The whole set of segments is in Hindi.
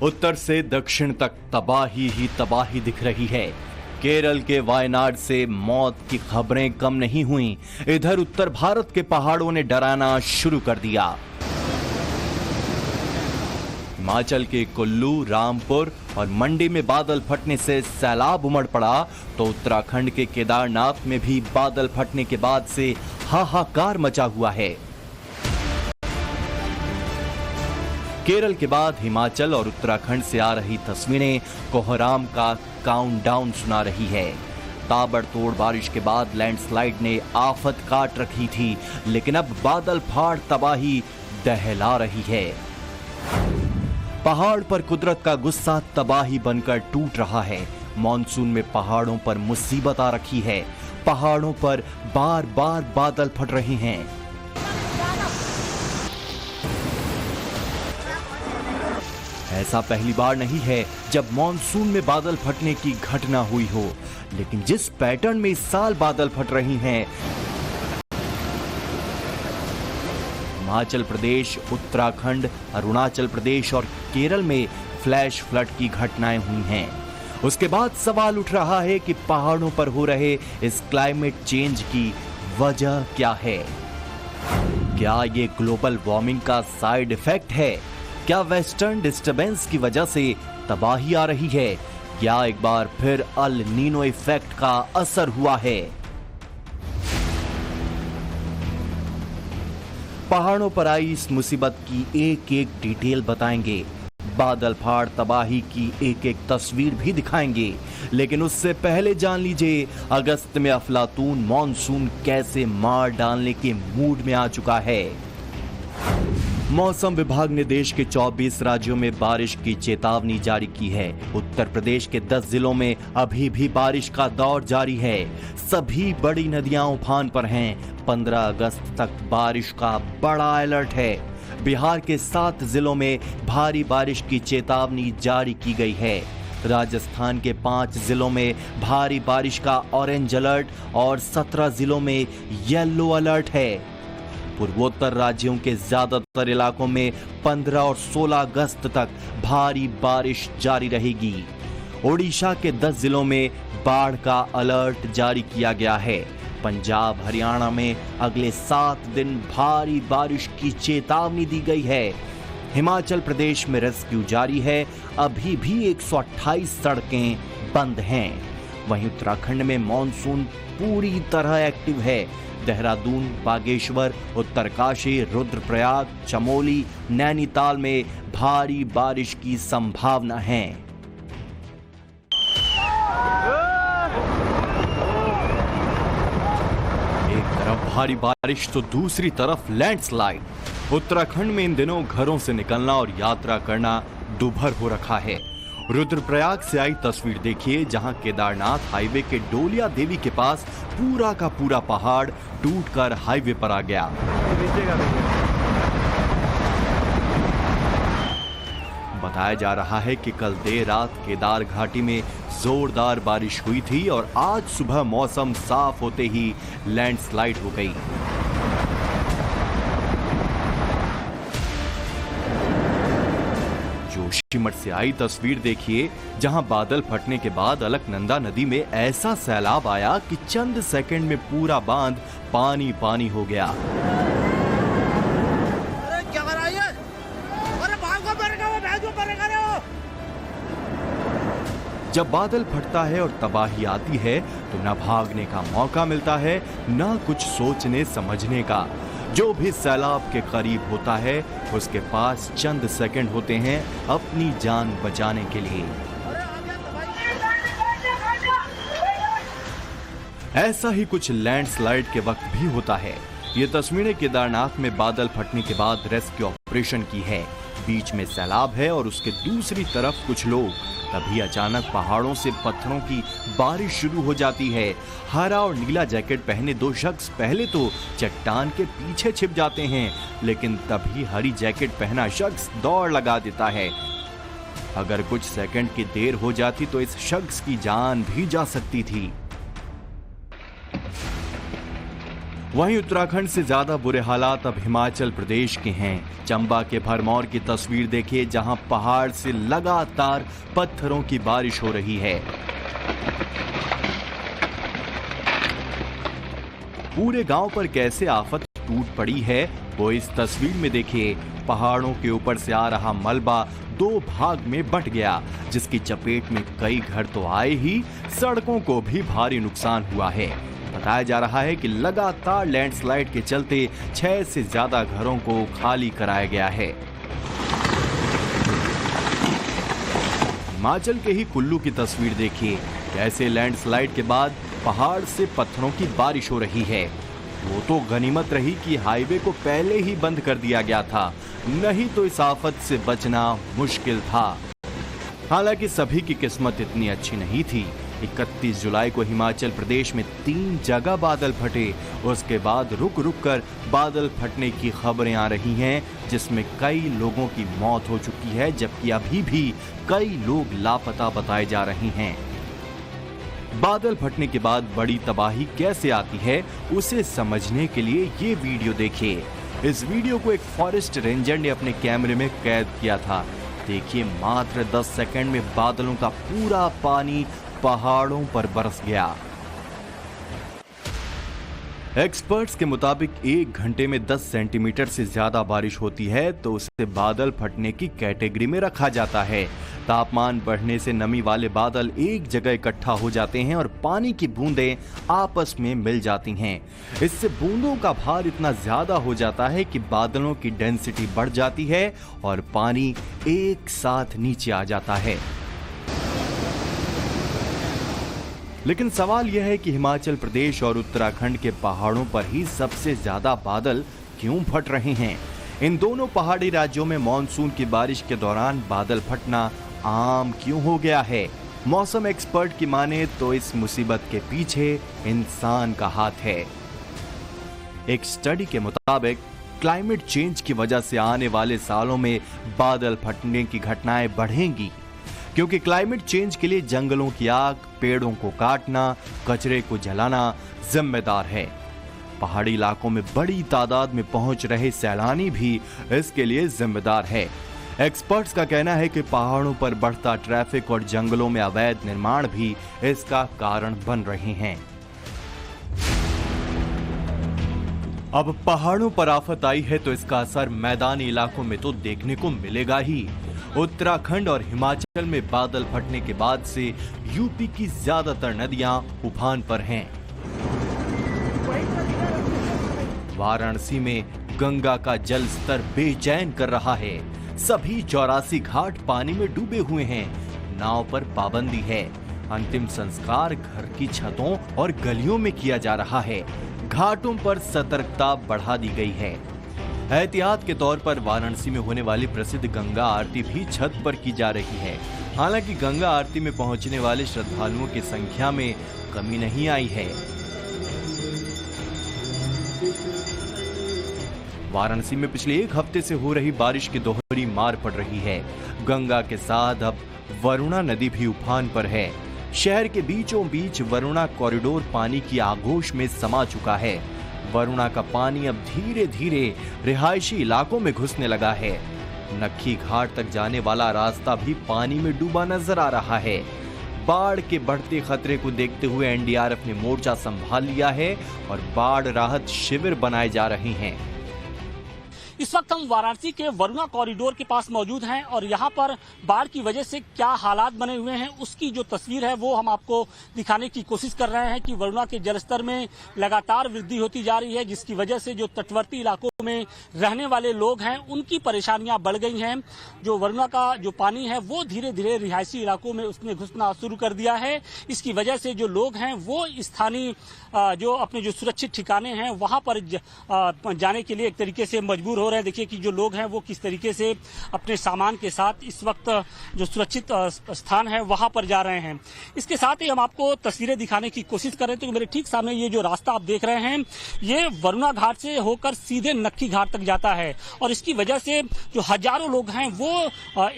उत्तर से दक्षिण तक तबाही ही तबाही दिख रही है। केरल के वायनाड से मौत की खबरें कम नहीं हुई, इधर उत्तर भारत के पहाड़ों ने डराना शुरू कर दिया। हिमाचल के कुल्लू, रामपुर और मंडी में बादल फटने से सैलाब उमड़ पड़ा, तो उत्तराखंड के केदारनाथ में भी बादल फटने के बाद से हाहाकार मचा हुआ है। केरल के बाद हिमाचल और उत्तराखंड से आ रही तस्वीरें कोहराम का काउंटडाउन सुना रही है। ताबड़तोड़ बारिश के बाद लैंडस्लाइड ने आफत काट रखी थी, लेकिन अब बादल फाड़ तबाही दहला रही है। पहाड़ पर कुदरत का गुस्सा तबाही बनकर टूट रहा है। मॉनसून में पहाड़ों पर मुसीबत आ रखी है। पहाड़ों पर बार बार बादल फट रहे हैं। ऐसा पहली बार नहीं है जब मॉनसून में बादल फटने की घटना हुई हो, लेकिन जिस पैटर्न में इस साल बादल फट रही हैं, हिमाचल प्रदेश, उत्तराखंड, अरुणाचल प्रदेश और केरल में फ्लैश फ्लड की घटनाएं हुई हैं। उसके बाद सवाल उठ रहा है कि पहाड़ों पर हो रहे इस क्लाइमेट चेंज की वजह क्या है? क्या ये ग्लोबल वार्मिंग का साइड इफेक्ट है? क्या वेस्टर्न डिस्टर्बेंस की वजह से तबाही आ रही है, या एक बार फिर अल नीनो इफेक्ट का असर हुआ है? पहाड़ों पर आई इस मुसीबत की एक एक डिटेल बताएंगे। बादल फाड़ तबाही की एक एक तस्वीर भी दिखाएंगे, लेकिन उससे पहले जान लीजिए अगस्त में अफलातून मॉनसून कैसे मार डालने के मूड में आ चुका है। मौसम विभाग ने देश के 24 राज्यों में बारिश की चेतावनी जारी की है। उत्तर प्रदेश के 10 जिलों में अभी भी बारिश का दौर जारी है। सभी बड़ी नदियां उफान पर हैं। 15 अगस्त तक बारिश का बड़ा अलर्ट है। बिहार के 7 जिलों में भारी बारिश की चेतावनी जारी की गई है। राजस्थान के 5 जिलों में भारी बारिश का ऑरेंज अलर्ट और 17 जिलों में येलो अलर्ट है। पूर्वोत्तर राज्यों के ज्यादातर इलाकों में 15 और 16 अगस्त तक भारी बारिश जारी रहेगी। ओडिशा के 10 जिलों में बाढ़ का अलर्ट जारी किया गया है। पंजाब, हरियाणा में अगले 7 दिन भारी बारिश की चेतावनी दी गई है। हिमाचल प्रदेश में रेस्क्यू जारी है। अभी भी 128 सड़कें बंद हैं। वहीं उत्तराखंड में मॉनसून पूरी तरह एक्टिव है। देहरादून, बागेश्वर, उत्तरकाशी, रुद्रप्रयाग, चमोली, नैनीताल में भारी बारिश की संभावना है। एक तरफ भारी बारिश तो दूसरी तरफ लैंडस्लाइड। उत्तराखंड में इन दिनों घरों से निकलना और यात्रा करना दुभर हो रखा है। रुद्रप्रयाग से आई तस्वीर देखिए, जहां केदारनाथ हाईवे के डोलिया देवी के पास पूरा का पूरा पहाड़ टूटकर हाईवे पर आ गया। बताया जा रहा है कि कल देर रात केदार घाटी में जोरदार बारिश हुई थी और आज सुबह मौसम साफ होते ही लैंडस्लाइड हो गई। जोशीमठ से आई तस्वीर देखिए, जहां बादल फटने के बाद अलकनंदा नदी में ऐसा सैलाब आया कि चंद सेकंड में पूरा बांध पानी पानी हो गया। अरे क्या कर रहा है? अरे भागो, भागो। जब बादल फटता है और तबाही आती है तो न भागने का मौका मिलता है, न कुछ सोचने समझने का। जो भी सैलाब के करीब होता है उसके पास चंद सेकंड होते हैं अपनी जान बचाने के लिए। ऐसा ही कुछ लैंडस्लाइड के वक्त भी होता है। ये तस्वीरें केदारनाथ में बादल फटने के बाद रेस्क्यू ऑपरेशन की है। बीच में सैलाब है और उसके दूसरी तरफ कुछ लोग। तभी अचानक पहाड़ों से पत्थरों की बारिश शुरू हो जाती है। हरा और नीला जैकेट पहने 2 शख्स पहले तो चट्टान के पीछे छिप जाते हैं, लेकिन तभी हरी जैकेट पहना शख्स दौड़ लगा देता है। अगर कुछ सेकंड की देर हो जाती तो इस शख्स की जान भी जा सकती थी। वहीं उत्तराखंड से ज्यादा बुरे हालात अब हिमाचल प्रदेश के हैं। चंबा के भरमौर की तस्वीर देखिए, जहां पहाड़ से लगातार पत्थरों की बारिश हो रही है। पूरे गांव पर कैसे आफत टूट पड़ी है वो इस तस्वीर में देखिए। पहाड़ों के ऊपर से आ रहा मलबा 2 भाग में बंट गया, जिसकी चपेट में कई घर तो आए ही, सड़कों को भी भारी नुकसान हुआ है। बताया जा रहा है कि लगातार लैंडस्लाइड के चलते 6 से ज्यादा घरों को खाली कराया गया है। हिमाचल के ही कुल्लू की तस्वीर देखिए, कैसे लैंडस्लाइड के बाद पहाड़ से पत्थरों की बारिश हो रही है। वो तो गनीमत रही कि हाईवे को पहले ही बंद कर दिया गया था, नहीं तो इस आफत से बचना मुश्किल था। हालांकि सभी की किस्मत इतनी अच्छी नहीं थी। 31 जुलाई को हिमाचल प्रदेश में 3 जगह बादल फटे। उसके बाद रुक रुक कर बादल फटने की खबरें आ रही हैं, जिसमें कई लोगों की मौत हो चुकी है, जबकि अभी भी कई लोग लापता बताए जा रहे हैं। बादल फटने के बाद बड़ी तबाही कैसे आती है, उसे समझने के लिए ये वीडियो देखिए। इस वीडियो को एक फॉरेस्ट रेंजर ने अपने कैमरे में कैद किया था। देखिए, मात्र 10 सेकंड में बादलों का पूरा पानी पहाड़ों पर बरस गया। एक्सपर्ट्स के मुताबिक 1 घंटे में 10 सेंटीमीटर से ज्यादा बारिश होती है तो उसे बादल फटने की कैटेगरी में रखा जाता है। तापमान बढ़ने से नमी वाले बादल एक जगह इकट्ठा हो जाते हैं और पानी की बूंदें आपस में मिल जाती हैं। इससे बूंदों का भार इतना ज्यादा हो जाता है कि बादलों की डेंसिटी बढ़ जाती है और पानी एक साथ नीचे आ जाता है। लेकिन सवाल यह है कि हिमाचल प्रदेश और उत्तराखंड के पहाड़ों पर ही सबसे ज्यादा बादल क्यों फट रहे हैं? इन दोनों पहाड़ी राज्यों में मॉनसून की बारिश के दौरान बादल फटना आम क्यों हो गया है? मौसम एक्सपर्ट की माने तो इस मुसीबत के पीछे इंसान का हाथ है। एक स्टडी के मुताबिक क्लाइमेट चेंज की वजह से आने वाले सालों में बादल फटने की घटनाएं बढ़ेंगी, क्योंकि क्लाइमेट चेंज के लिए जंगलों की आग, पेड़ों को काटना, कचरे को जलाना जिम्मेदार है। पहाड़ी इलाकों में बड़ी तादाद में पहुंच रहे सैलानी भी इसके लिए जिम्मेदार है। एक्सपर्ट्स का कहना है कि पहाड़ों पर बढ़ता ट्रैफिक और जंगलों में अवैध निर्माण भी इसका कारण बन रहे हैं। अब पहाड़ों पर आफत आई है तो इसका असर मैदानी इलाकों में तो देखने को मिलेगा ही। उत्तराखंड और हिमाचल में बादल फटने के बाद से यूपी की ज्यादातर नदियां उफान पर हैं। वाराणसी में गंगा का जल स्तर बेचैन कर रहा है। सभी 84 घाट पानी में डूबे हुए हैं। नाव पर पाबंदी है। अंतिम संस्कार घर की छतों और गलियों में किया जा रहा है। घाटों पर सतर्कता बढ़ा दी गई है। एहतियात के तौर पर वाराणसी में होने वाली प्रसिद्ध गंगा आरती भी छत पर की जा रही है। हालांकि गंगा आरती में पहुंचने वाले श्रद्धालुओं की संख्या में कमी नहीं आई है। वाराणसी में पिछले 1 हफ्ते से हो रही बारिश की दोहरी मार पड़ रही है। गंगा के साथ अब वरुणा नदी भी उफान पर है। शहर के बीचों बीच वरुणा कॉरिडोर पानी की आगोश में समा चुका है। वरुणा का पानी अब धीरे धीरे रिहायशी इलाकों में घुसने लगा है। नक्खी घाट तक जाने वाला रास्ता भी पानी में डूबा नजर आ रहा है। बाढ़ के बढ़ते खतरे को देखते हुए एनडीआरएफ ने मोर्चा संभाल लिया है और बाढ़ राहत शिविर बनाए जा रहे हैं। इस वक्त हम वाराणसी के वरुणा कॉरिडोर के पास मौजूद हैं और यहाँ पर बाढ़ की वजह से क्या हालात बने हुए हैं उसकी जो तस्वीर है वो हम आपको दिखाने की कोशिश कर रहे हैं कि वरुणा के जलस्तर में लगातार वृद्धि होती जा रही है, जिसकी वजह से जो तटवर्ती इलाकों में रहने वाले लोग हैं उनकी परेशानियां बढ़ गई हैं। जो वरुणा का जो पानी है वो धीरे धीरे रिहायशी इलाकों में उसने घुसना शुरू कर दिया है। इसकी वजह से जो लोग हैं वो स्थानीय जो अपने जो सुरक्षित ठिकाने हैं वहां पर जाने के लिए एक तरीके से मजबूर हो रहे हैं। देखिए कि जो लोग हैं वो किस तरीके से अपने सामान के साथ इस वक्त जो सुरक्षित स्थान है वहां पर जा रहे हैं। इसके साथ ही हम आपको तस्वीरें दिखाने की कोशिश कर रहे हैं। तो मेरे ठीक सामने ये जो रास्ता आप देख रहे हैं ये वरुणा घाट से होकर सीधे लक्खी घाट तक जाता है और इसकी वजह से जो हजारों लोग हैं वो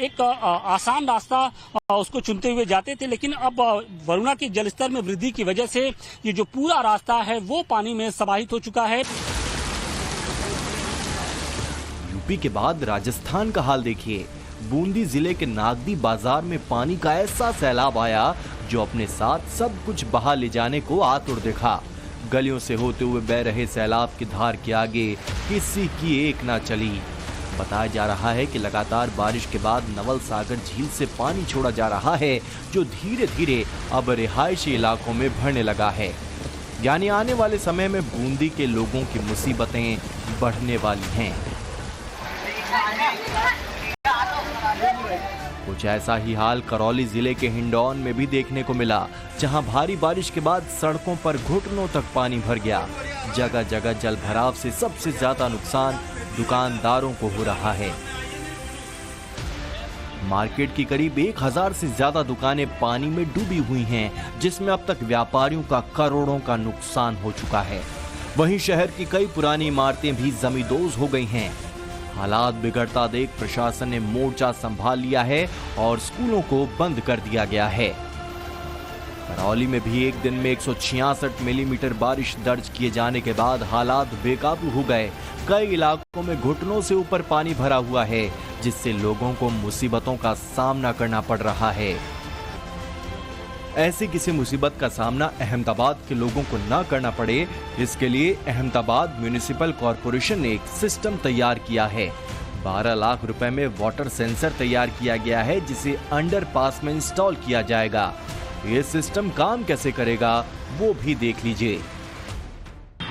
एक आसान रास्ता उसको चुनते हुए जाते थे, लेकिन अब वरुणा के जलस्तर में वृद्धि की वजह से ये जो पूरा रास्ता है वो पानी में समाहित हो चुका है। यूपी के बाद राजस्थान का हाल देखिए। बूंदी जिले के नागदी बाजार में पानी का ऐसा सैलाब आया जो अपने साथ सब कुछ बहा ले जाने को आतुर दिखा। गलियों से होते हुए बह रहे सैलाब की धार के आगे किसी की एक ना चली। बताया जा रहा है कि लगातार बारिश के बाद नवल सागर झील से पानी छोड़ा जा रहा है जो धीरे धीरे अब रिहायशी इलाकों में भरने लगा है। यानी आने वाले समय में बूंदी के लोगों की मुसीबतें बढ़ने वाली हैं। कुछ ऐसा ही हाल करौली जिले के हिंडौन में भी देखने को मिला, जहां भारी बारिश के बाद सड़कों पर घुटनों तक पानी भर गया। जगह जगह जल भराव से सबसे ज्यादा नुकसान दुकानदारों को हो रहा है। मार्केट की करीब 1000 से ज्यादा दुकानें पानी में डूबी हुई हैं, जिसमें अब तक व्यापारियों का करोड़ों का नुकसान हो चुका है। वहीं शहर की कई पुरानी इमारतें भी जमींदोज हो गई हैं। हालात बिगड़ता देख प्रशासन ने मोर्चा संभाल लिया है और स्कूलों को बंद कर दिया गया है। करौली में भी एक दिन में 166 मिलीमीटर बारिश दर्ज किए जाने के बाद हालात बेकाबू हो गए। कई इलाकों में घुटनों से ऊपर पानी भरा हुआ है, जिससे लोगों को मुसीबतों का सामना करना पड़ रहा है। ऐसी किसी मुसीबत का सामना अहमदाबाद के लोगों को न करना पड़े, इसके लिए अहमदाबाद म्युनिसिपल कॉरपोरेशन ने एक सिस्टम तैयार किया है। 12 लाख रुपए में वाटर सेंसर तैयार किया गया है, जिसे अंडरपास में इंस्टॉल किया जाएगा। ये सिस्टम काम कैसे करेगा वो भी देख लीजिए।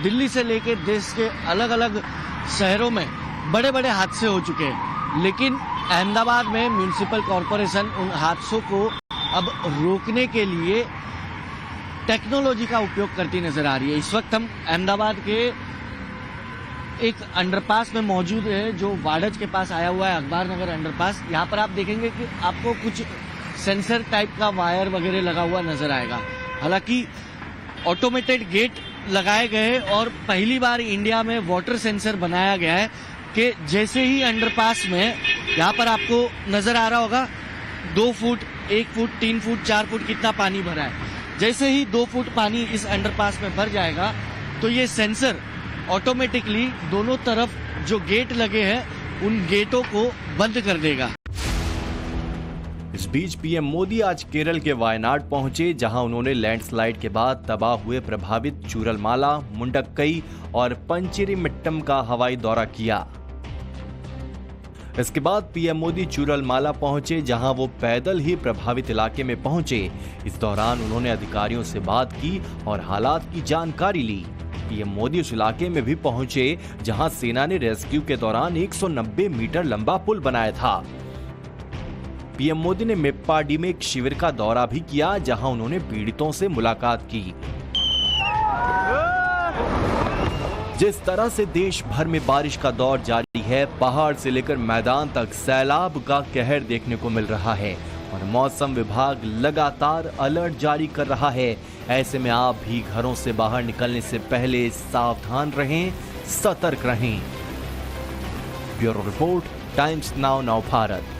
दिल्ली से लेकर देश के अलग अलग शहरों में बड़े बड़े हादसे हो चुके हैं, लेकिन अहमदाबाद में म्युनिसिपल कॉरपोरेशन उन हादसों को अब रोकने के लिए टेक्नोलॉजी का उपयोग करती नजर आ रही है। इस वक्त हम अहमदाबाद के एक अंडरपास में मौजूद है, जो वाडज के पास आया हुआ है, अखबार नगर अंडरपास। यहाँ पर आप देखेंगे कि आपको कुछ सेंसर टाइप का वायर वगैरह लगा हुआ नजर आएगा। हालांकि ऑटोमेटेड गेट लगाए गए और पहली बार इंडिया में वाटर सेंसर बनाया गया है कि जैसे ही अंडरपास में यहाँ पर आपको नजर आ रहा होगा 2 फुट, 1 फुट, 3 फुट, 4 फुट कितना पानी भरा है। जैसे ही 2 फुट पानी इस अंडरपास में भर जाएगा तो ये सेंसर ऑटोमेटिकली दोनों तरफ जो गेट लगे हैं उन गेटों को बंद कर देगा। इस बीच पीएम मोदी आज केरल के वायनाड पहुंचे, जहां उन्होंने लैंडस्लाइड के बाद तबाह हुए प्रभावित चूरलमाला, मुंडक्कई और पंचेरीमिट्टम का हवाई दौरा किया। इसके बाद पीएम मोदी चूरलमाला पहुंचे, जहां वो पैदल ही प्रभावित इलाके में पहुंचे। इस दौरान उन्होंने अधिकारियों से बात की और हालात की जानकारी ली। पीएम मोदी उस इलाके में भी पहुंचे जहां सेना ने रेस्क्यू के दौरान 190 मीटर लंबा पुल बनाया था। पीएम मोदी ने मेप्पाडी में एक शिविर का दौरा भी किया, जहां उन्होंने पीड़ितों से मुलाकात की। जिस तरह से देश भर में बारिश का दौर जारी है, पहाड़ से लेकर मैदान तक सैलाब का कहर देखने को मिल रहा है और मौसम विभाग लगातार अलर्ट जारी कर रहा है। ऐसे में आप भी घरों से बाहर निकलने से पहले सावधान रहें, सतर्क रहें। Bureau report, times now Bharat.